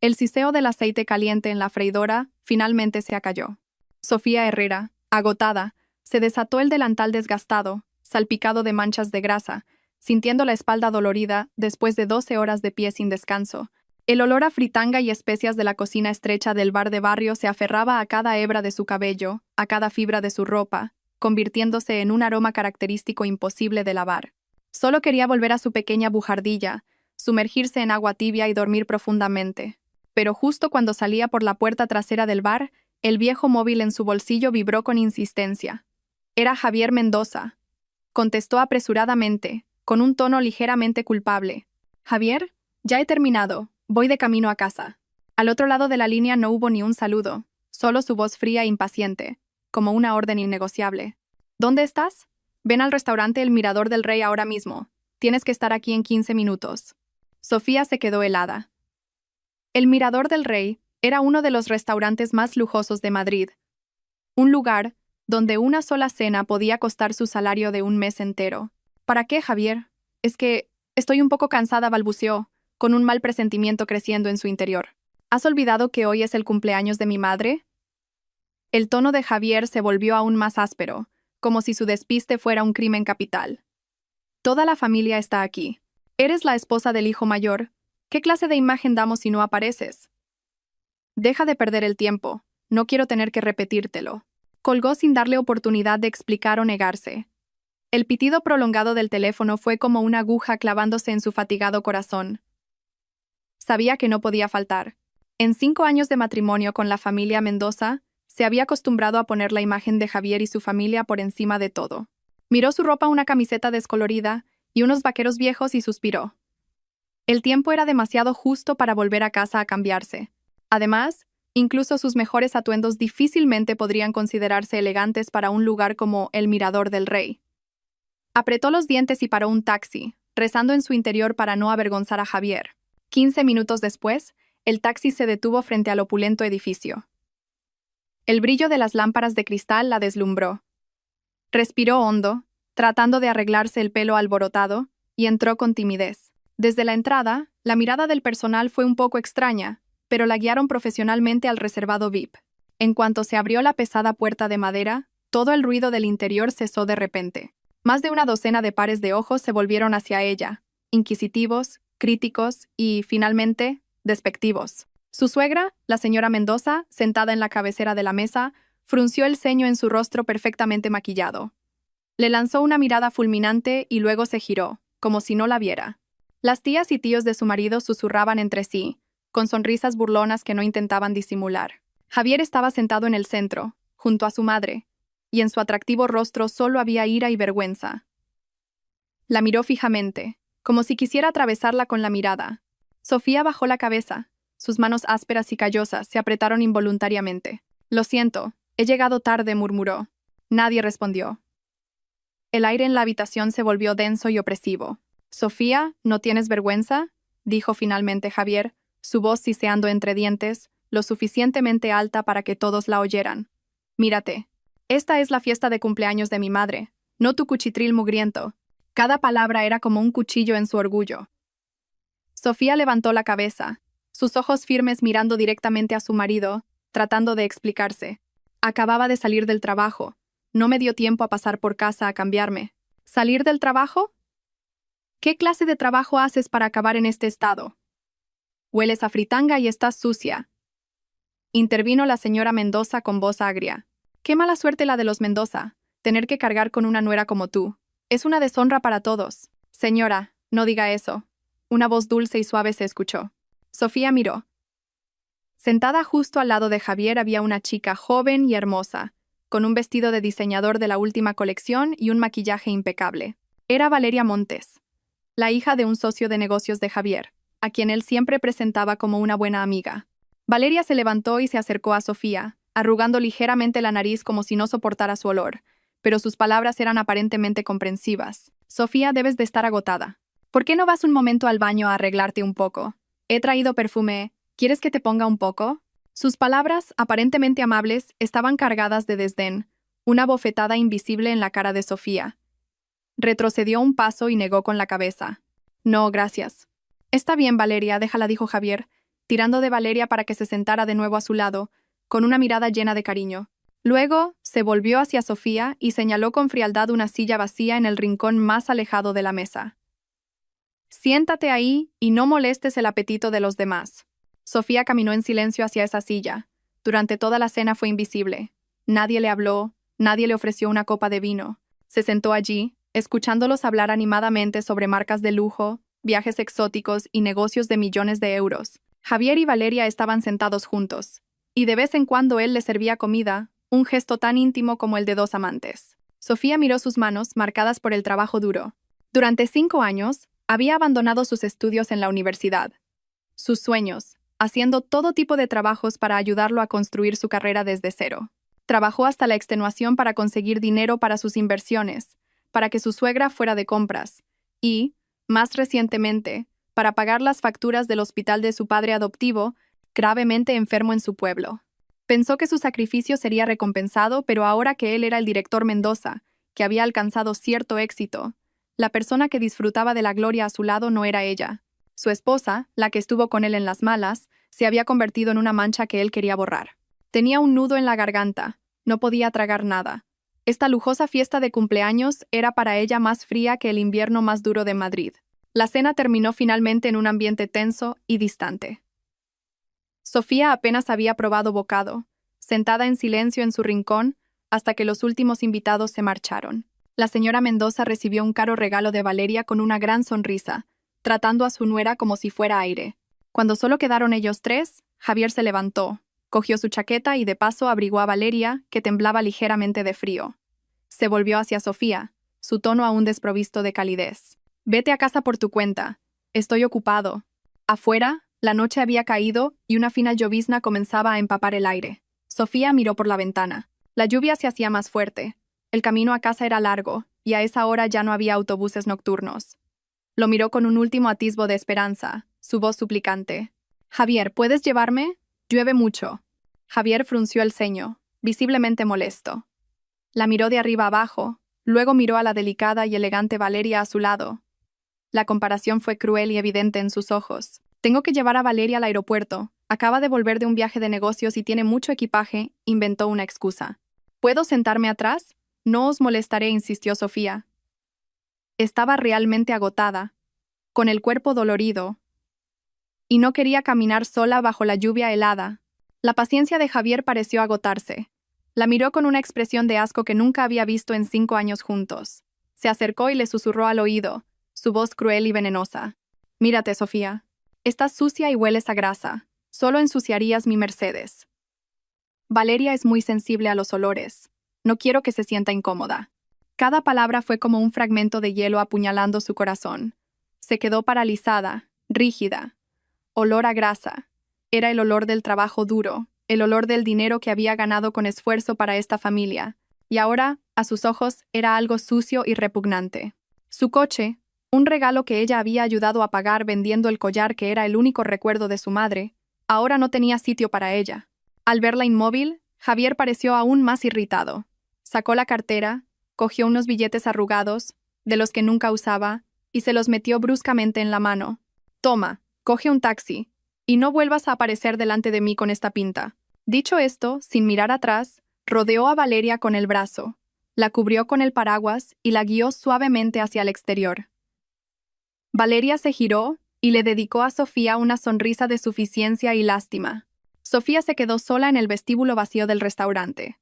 El siseo del aceite caliente en la freidora finalmente se acalló. Sofía Herrera, agotada, se desató el delantal desgastado, salpicado de manchas de grasa, sintiendo la espalda dolorida después de 12 horas de pie sin descanso. El olor a fritanga y especias de la cocina estrecha del bar de barrio se aferraba a cada hebra de su cabello, a cada fibra de su ropa, convirtiéndose en un aroma característico imposible de lavar. Solo quería volver a su pequeña bujardilla, sumergirse en agua tibia y dormir profundamente. Pero justo cuando salía por la puerta trasera del bar, el viejo móvil en su bolsillo vibró con insistencia. Era Javier Mendoza. Contestó apresuradamente, con un tono ligeramente culpable. «Javier, ya he terminado. Voy de camino a casa». Al otro lado de la línea no hubo ni un saludo, solo su voz fría e impaciente, como una orden innegociable. «¿Dónde estás? Ven al restaurante El Mirador del Rey ahora mismo. Tienes que estar aquí en 15 minutos». Sofía se quedó helada. El Mirador del Rey era uno de los restaurantes más lujosos de Madrid. Un lugar donde una sola cena podía costar su salario de un mes entero. «¿Para qué, Javier? Es que estoy un poco cansada», balbuceó, con un mal presentimiento creciendo en su interior. «¿Has olvidado que hoy es el cumpleaños de mi madre?» El tono de Javier se volvió aún más áspero, como si su despiste fuera un crimen capital. «Toda la familia está aquí. Eres la esposa del hijo mayor. ¿Qué clase de imagen damos si no apareces?» «Deja de perder el tiempo. No quiero tener que repetírtelo». Colgó sin darle oportunidad de explicar o negarse. El pitido prolongado del teléfono fue como una aguja clavándose en su fatigado corazón. Sabía que no podía faltar. En 5 años de matrimonio con la familia Mendoza, se había acostumbrado a poner la imagen de Javier y su familia por encima de todo. Miró su ropa, una camiseta descolorida y unos vaqueros viejos, y suspiró. El tiempo era demasiado justo para volver a casa a cambiarse. Además, incluso sus mejores atuendos difícilmente podrían considerarse elegantes para un lugar como el Mirador del Rey. Apretó los dientes y paró un taxi, rezando en su interior para no avergonzar a Javier. 15 minutos después, el taxi se detuvo frente al opulento edificio. El brillo de las lámparas de cristal la deslumbró. Respiró hondo, tratando de arreglarse el pelo alborotado, y entró con timidez. Desde la entrada, la mirada del personal fue un poco extraña, pero la guiaron profesionalmente al reservado VIP. En cuanto se abrió la pesada puerta de madera, todo el ruido del interior cesó de repente. Más de una docena de pares de ojos se volvieron hacia ella, inquisitivos, críticos y, finalmente, despectivos. Su suegra, la señora Mendoza, sentada en la cabecera de la mesa, frunció el ceño en su rostro perfectamente maquillado. Le lanzó una mirada fulminante y luego se giró, como si no la viera. Las tías y tíos de su marido susurraban entre sí, con sonrisas burlonas que no intentaban disimular. Javier estaba sentado en el centro, junto a su madre, y en su atractivo rostro solo había ira y vergüenza. La miró fijamente, como si quisiera atravesarla con la mirada. Sofía bajó la cabeza. Sus manos ásperas y callosas se apretaron involuntariamente. «Lo siento, he llegado tarde», murmuró. Nadie respondió. El aire en la habitación se volvió denso y opresivo. «Sofía, ¿no tienes vergüenza?», dijo finalmente Javier, su voz siseando entre dientes, lo suficientemente alta para que todos la oyeran. «Mírate. Esta es la fiesta de cumpleaños de mi madre, no tu cuchitril mugriento». Cada palabra era como un cuchillo en su orgullo. Sofía levantó la cabeza, sus ojos firmes mirando directamente a su marido, tratando de explicarse. «Acababa de salir del trabajo. No me dio tiempo a pasar por casa a cambiarme». «¿Salir del trabajo? ¿Qué clase de trabajo haces para acabar en este estado? Hueles a fritanga y estás sucia», intervino la señora Mendoza con voz agria. «Qué mala suerte la de los Mendoza, tener que cargar con una nuera como tú. Es una deshonra para todos». «Señora, no diga eso». Una voz dulce y suave se escuchó. Sofía miró. Sentada justo al lado de Javier había una chica joven y hermosa, con un vestido de diseñador de la última colección y un maquillaje impecable. Era Valeria Montes, la hija de un socio de negocios de Javier, a quien él siempre presentaba como una buena amiga. Valeria se levantó y se acercó a Sofía, arrugando ligeramente la nariz como si no soportara su olor, pero sus palabras eran aparentemente comprensivas. «Sofía, debes de estar agotada. ¿Por qué no vas un momento al baño a arreglarte un poco? He traído perfume. ¿Quieres que te ponga un poco?» Sus palabras, aparentemente amables, estaban cargadas de desdén, una bofetada invisible en la cara de Sofía. Retrocedió un paso y negó con la cabeza. «No, gracias». «Está bien, Valeria, déjala», dijo Javier, tirando de Valeria para que se sentara de nuevo a su lado, con una mirada llena de cariño. Luego, se volvió hacia Sofía y señaló con frialdad una silla vacía en el rincón más alejado de la mesa. «Siéntate ahí y no molestes el apetito de los demás». Sofía caminó en silencio hacia esa silla. Durante toda la cena fue invisible. Nadie le habló, nadie le ofreció una copa de vino. Se sentó allí, escuchándolos hablar animadamente sobre marcas de lujo, viajes exóticos y negocios de millones de euros. Javier y Valeria estaban sentados juntos, y de vez en cuando él les servía comida, un gesto tan íntimo como el de dos amantes. Sofía miró sus manos, marcadas por el trabajo duro. Durante 5 años, había abandonado sus estudios en la universidad. Sus sueños, haciendo todo tipo de trabajos para ayudarlo a construir su carrera desde cero. Trabajó hasta la extenuación para conseguir dinero para sus inversiones, para que su suegra fuera de compras, y, más recientemente, para pagar las facturas del hospital de su padre adoptivo, gravemente enfermo en su pueblo. Pensó que su sacrificio sería recompensado, pero ahora que él era el director Mendoza, que había alcanzado cierto éxito, la persona que disfrutaba de la gloria a su lado no era ella. Su esposa, la que estuvo con él en las malas, se había convertido en una mancha que él quería borrar. Tenía un nudo en la garganta, no podía tragar nada. Esta lujosa fiesta de cumpleaños era para ella más fría que el invierno más duro de Madrid. La cena terminó finalmente en un ambiente tenso y distante. Sofía apenas había probado bocado, sentada en silencio en su rincón, hasta que los últimos invitados se marcharon. La señora Mendoza recibió un caro regalo de Valeria con una gran sonrisa, tratando a su nuera como si fuera aire. Cuando solo quedaron ellos tres, Javier se levantó, cogió su chaqueta y de paso abrigó a Valeria, que temblaba ligeramente de frío. Se volvió hacia Sofía, su tono aún desprovisto de calidez. «Vete a casa por tu cuenta. Estoy ocupado». Afuera, la noche había caído y una fina llovizna comenzaba a empapar el aire. Sofía miró por la ventana. La lluvia se hacía más fuerte. El camino a casa era largo, y a esa hora ya no había autobuses nocturnos. Lo miró con un último atisbo de esperanza, su voz suplicante. «Javier, ¿puedes llevarme? Llueve mucho». Javier frunció el ceño, visiblemente molesto. La miró de arriba abajo, luego miró a la delicada y elegante Valeria a su lado. La comparación fue cruel y evidente en sus ojos. «Tengo que llevar a Valeria al aeropuerto. Acaba de volver de un viaje de negocios y tiene mucho equipaje», inventó una excusa. «¿Puedo sentarme atrás? No os molestaré», insistió Sofía. Estaba realmente agotada, con el cuerpo dolorido, y no quería caminar sola bajo la lluvia helada. La paciencia de Javier pareció agotarse. La miró con una expresión de asco que nunca había visto en 5 años juntos. Se acercó y le susurró al oído, su voz cruel y venenosa. «Mírate, Sofía. Estás sucia y hueles a grasa. Solo ensuciarías mi Mercedes». Valeria es muy sensible a los olores. No quiero que se sienta incómoda. Cada palabra fue como un fragmento de hielo apuñalando su corazón. Se quedó paralizada, rígida. Olor a grasa. Era el olor del trabajo duro, el olor del dinero que había ganado con esfuerzo para esta familia. Y ahora, a sus ojos, era algo sucio y repugnante. Su coche, un regalo que ella había ayudado a pagar vendiendo el collar que era el único recuerdo de su madre, ahora no tenía sitio para ella. Al verla inmóvil, Javier pareció aún más irritado. Sacó la cartera, cogió unos billetes arrugados, de los que nunca usaba, y se los metió bruscamente en la mano. «Toma, coge un taxi, y no vuelvas a aparecer delante de mí con esta pinta». Dicho esto, sin mirar atrás, rodeó a Valeria con el brazo, la cubrió con el paraguas y la guió suavemente hacia el exterior. Valeria se giró y le dedicó a Sofía una sonrisa de suficiencia y lástima. Sofía se quedó sola en el vestíbulo vacío del restaurante.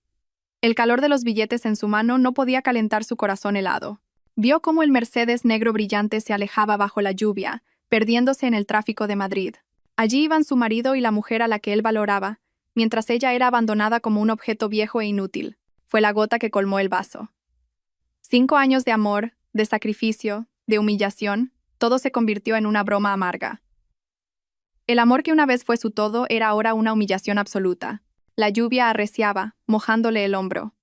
El calor de los billetes en su mano no podía calentar su corazón helado. Vio cómo el Mercedes negro brillante se alejaba bajo la lluvia, perdiéndose en el tráfico de Madrid. Allí iban su marido y la mujer a la que él valoraba, mientras ella era abandonada como un objeto viejo e inútil. Fue la gota que colmó el vaso. 5 años de amor, de sacrificio, de humillación, todo se convirtió en una broma amarga. El amor que una vez fue su todo era ahora una humillación absoluta. La lluvia arreciaba, mojándole el hombro.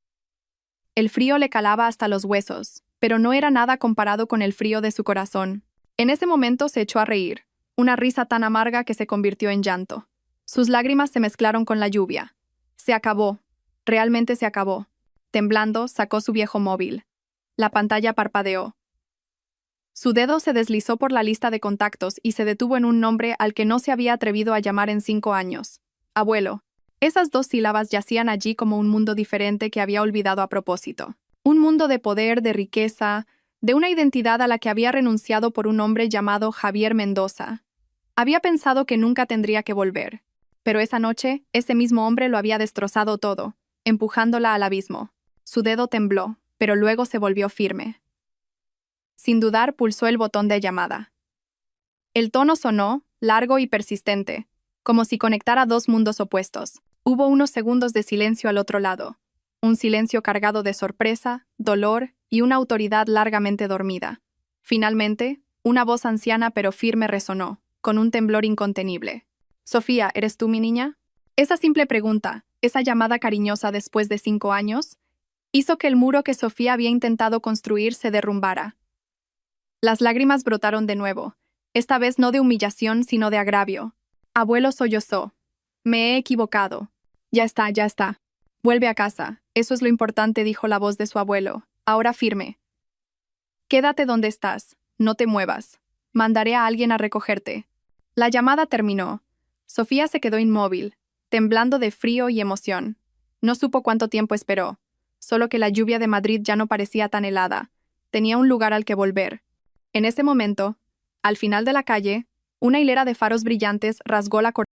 El frío le calaba hasta los huesos, pero no era nada comparado con el frío de su corazón. En ese momento se echó a reír, una risa tan amarga que se convirtió en llanto. Sus lágrimas se mezclaron con la lluvia. Se acabó, realmente se acabó. Temblando, sacó su viejo móvil. La pantalla parpadeó. Su dedo se deslizó por la lista de contactos y se detuvo en un nombre al que no se había atrevido a llamar en 5 años. Abuelo. Esas 2 sílabas yacían allí como un mundo diferente que había olvidado a propósito. Un mundo de poder, de riqueza, de una identidad a la que había renunciado por un hombre llamado Javier Mendoza. Había pensado que nunca tendría que volver. Pero esa noche, ese mismo hombre lo había destrozado todo, empujándola al abismo. Su dedo tembló, pero luego se volvió firme. Sin dudar, pulsó el botón de llamada. El tono sonó, largo y persistente, como si conectara 2 mundos opuestos. Hubo unos segundos de silencio al otro lado, un silencio cargado de sorpresa, dolor y una autoridad largamente dormida. Finalmente, una voz anciana pero firme resonó, con un temblor incontenible. «Sofía, ¿eres tú mi niña?» Esa simple pregunta, esa llamada cariñosa después de 5 años, hizo que el muro que Sofía había intentado construir se derrumbara. Las lágrimas brotaron de nuevo, esta vez no de humillación sino de agravio. Abuelo sollozó. «Me he equivocado. Ya está, ya está. Vuelve a casa. Eso es lo importante», dijo la voz de su abuelo, ahora firme. «Quédate donde estás. No te muevas. Mandaré a alguien a recogerte». La llamada terminó. Sofía se quedó inmóvil, temblando de frío y emoción. No supo cuánto tiempo esperó, solo que la lluvia de Madrid ya no parecía tan helada. Tenía un lugar al que volver. En ese momento, al final de la calle, una hilera de faros brillantes rasgó la cortina.